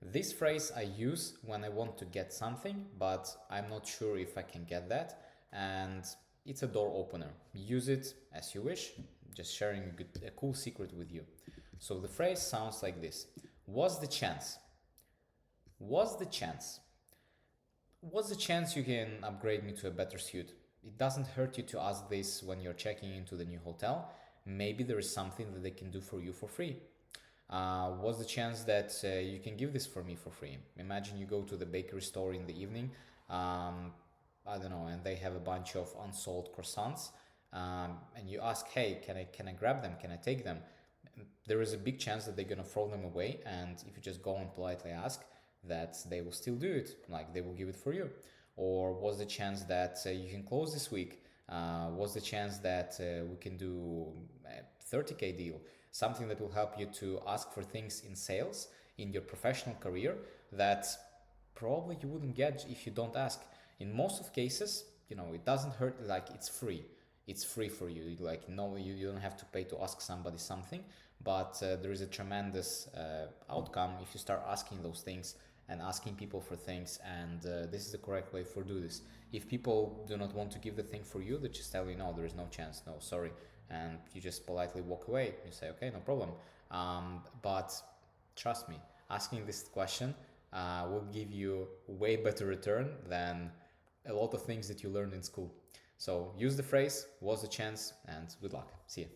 This phrase I use when I want to get something, but I'm not sure if I can get that, and it's a door opener. Use it as you wish, just sharing a cool secret with you. So the phrase sounds like this. What's the chance? What's the chance? What's the chance you can upgrade me to a better suit? It doesn't hurt you to ask this when you're checking into the new hotel. Maybe there is something that they can do for you for free. What's the chance that you can give this for me for free? Imagine you go to the bakery store in the evening, I don't know, and they have a bunch of unsold croissants, and you ask, hey, can I grab them? Can I take them? There is a big chance that they're gonna throw them away, and if you just go and politely ask, that they will still do it, like they will give it for you. Or what's the chance that you can close this week? What's the chance that we can do a 30K deal? Something that will help you to ask for things in sales in your professional career that probably you wouldn't get if you don't ask. In most of cases, it doesn't hurt, like it's free. It's free for you. Like, no, you don't have to pay to ask somebody something, but there is a tremendous outcome if you start asking those things and asking people for things, and this is the correct way for do this. If people do not want to give the thing for you, they just tell you, no, there is no chance, no, sorry, and you just politely walk away. You say, okay, no problem. But trust me, asking this question will give you way better return than a lot of things that you learned in school. So use the phrase, what's the chance, and good luck. See you.